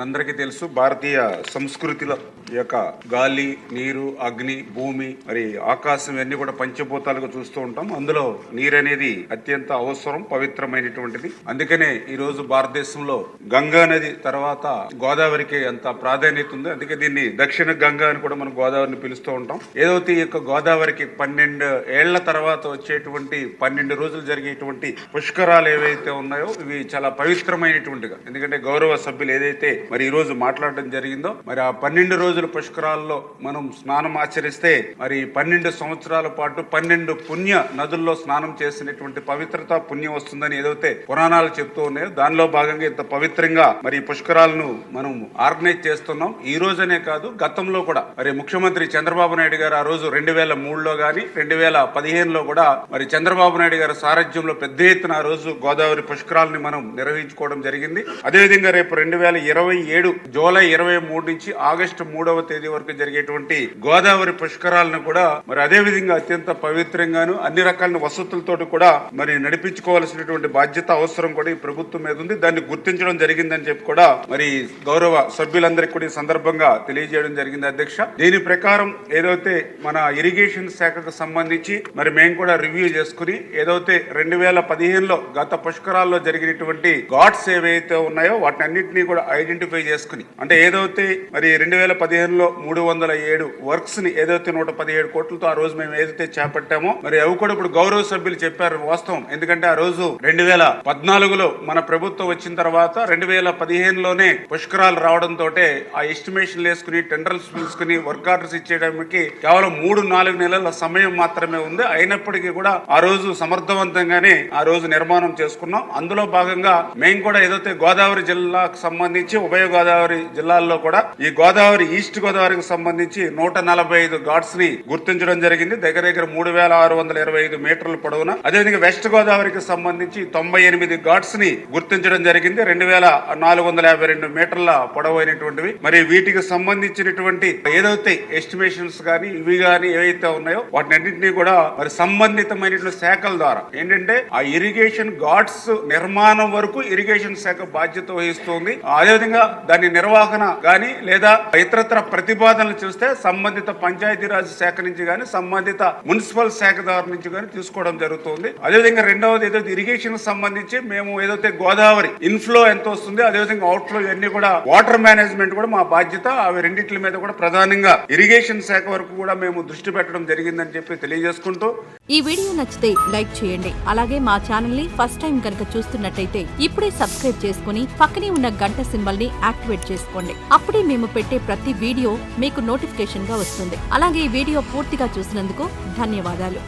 మనందరికీ తెలుసు భారతీయ సంస్కృతిలో ఈ యొక్క గాలి, నీరు, అగ్ని, భూమి, మరి ఆకాశం ఇవన్నీ కూడా పంచభూతాలుగా చూస్తూ ఉంటాం. అందులో నీరు అనేది అత్యంత అవసరం, పవిత్రమైనటువంటిది. అందుకనే ఈ రోజు భారతదేశంలో గంగా నది తర్వాత గోదావరికి అంత ప్రాధాన్యత ఉంది. అందుకే దీన్ని దక్షిణ గంగా అని కూడా మనం గోదావరిని పిలుస్తూ ఉంటాం. ఏదైతే ఈ యొక్క గోదావరికి 12 ఏళ్ల తర్వాత వచ్చేటువంటి 12 రోజులు జరిగేటువంటి పుష్కరాలు ఏవైతే ఉన్నాయో ఇవి చాలా పవిత్రమైనటువంటిగా, ఎందుకంటే గౌరవ సభ్యులు ఏదైతే మరి ఈ రోజు మాట్లాడడం జరిగిందో, మరి ఆ 12 రోజుల పుష్కరాల్లో మనం స్నానం ఆచరిస్తే మరి 12 సంవత్సరాల పాటు 12 పుణ్య నదుల్లో స్నానం చేసినటువంటి పవిత్రత, పుణ్యం వస్తుందని ఏదైతే పురాణాలు చెప్తూ ఉన్నాయో దానిలో భాగంగా ఇంత పవిత్రంగా మరి పుష్కరాలను మనం ఆర్గనైజ్ చేస్తున్నాం. ఈ రోజనే కాదు, గతంలో కూడా మరి ముఖ్యమంత్రి చంద్రబాబు నాయుడు గారు ఆ రోజు 2003లో గాని 2015లో కూడా మరి చంద్రబాబు నాయుడు గారి సారథ్యంలో పెద్ద ఎత్తున ఆ రోజు గోదావరి పుష్కరాలని మనం నిర్వహించుకోవడం జరిగింది. అదేవిధంగా రేపు 2027 జూలై 23 నుంచి ఆగస్టు 3వ తేదీ వరకు జరిగేటువంటి గోదావరి పుష్కరాలను కూడా మరి అదే విధంగా అత్యంత పవిత్రంగాను అన్ని రకాల వసతులతో కూడా మరి నడిపించుకోవాల్సినటువంటి బాధ్యత, అవసరం కూడా ఈ ప్రభుత్వం మీద ఉంది. దాన్ని గుర్తించడం జరిగిందని చెప్పి కూడా మరి గౌరవ సభ్యులందరికీ కూడా ఈ సందర్భంగా తెలియజేయడం జరిగింది అధ్యక్ష. దీని ప్రకారం ఏదైతే మన ఇరిగేషన్ శాఖకు సంబంధించి మరి మేము కూడా రివ్యూ చేసుకుని ఏదైతే 2015లో గత పుష్కరాల్లో జరిగినటువంటి ఘాట్స్ ఏవైతే ఉన్నాయో వాటిని అన్నింటినీ కూడా ఐడెంటిఫై చేసుకుని, అంటే ఏదైతే మరి 2015లో 307 వర్క్స్ ని ఏదైతే 117 కోట్లతో ఆ రోజు మేము ఏదైతే చేపట్టామో మరి అవి కూడా ఇప్పుడు గౌరవ సభ్యులు చెప్పారు వాస్తవం. ఎందుకంటే ఆ రోజు 2014లో మన ప్రభుత్వం వచ్చిన తర్వాత 2015లోనే పుష్కరాలు రావడంతో ఆ ఎస్టిమేషన్లు వేసుకుని టెండర్స్ పిలుచుకుని వర్క్ ఆర్డర్స్ ఇచ్చేయడానికి కేవలం 3-4 నెలల సమయం మాత్రమే ఉంది. అయినప్పటికీ కూడా ఆ రోజు సమర్థవంతంగానే ఆ రోజు నిర్మాణం చేసుకున్నాం. అందులో భాగంగా మేము కూడా ఏదైతే గోదావరి జిల్లాకు సంబంధించి ఉభయ గోదావరి జిల్లాల్లో కూడా ఈ గోదావరి ఈస్ట్ గోదావరికి సంబంధించి 145 ఘాట్స్ ని గుర్తించడం జరిగింది. దగ్గర 3625 మీటర్ల పొడవున. అదేవిధంగా వెస్ట్ గోదావరికి సంబంధించి 98 ఘాట్స్ ని గుర్తించడం జరిగింది. 2452 మీటర్ల పొడవైనటువంటివి. మరి వీటికి సంబంధించినటువంటి ఏదైతే ఎస్టిమేషన్స్ గానీ ఇవి గానీ ఏవైతే ఉన్నాయో వాటిని అన్నింటినీ కూడా మరి సంబంధితమైనటువంటి శాఖల ద్వారా ఏంటంటే ఆ ఇరిగేషన్ ఘాట్స్ నిర్మాణం వరకు ఇరిగేషన్ శాఖ బాధ్యత వహిస్తుంది. అదేవిధంగా దాని నిర్వహణ గాని లేదా ఇతరత్ర ప్రతిపాదనలు చూస్తే సంబంధిత పంచాయతీరాజ్ శాఖ నుంచి గాని సంబంధిత మున్సిపల్ శాఖ ద్వారా నుంచి గాని తీసుకోవడం జరుగుతుంది. అదేవిధంగా రెండవది ఏదైతే ఇరిగేషన్ సంబంధించి మేము ఏదైతే గోదావరి ఇన్ఫ్లో ఎంత వస్తుంది, అదేవిధంగా అవుట్ఫ్లో ఇవన్నీ కూడా వాటర్ మేనేజ్మెంట్ కూడా మా బాధ్యత. అవి రెండింటి మీద కూడా ప్రధానంగా ఇరిగేషన్ శాఖ వరకు కూడా మేము దృష్టి పెట్టడం జరిగిందని చెప్పి తెలియజేసుకుంటూ, ఈ వీడియో నచ్చితే లైక్ చేయండి. అలాగే మా ఛానల్ ని ఫస్ట్ టైం కనుక చూస్తున్నట్టయితే ఇప్పుడే సబ్స్క్రైబ్ చేసుకుని పక్కనే ఉన్న గంట సింబల్ ని యాక్టివేట్ చేసుకోండి. అప్పుడే మేము పెట్టే ప్రతి వీడియో మీకు నోటిఫికేషన్ గా వస్తుంది. అలాగే ఈ వీడియో పూర్తిగా చూసినందుకు ధన్యవాదాలు.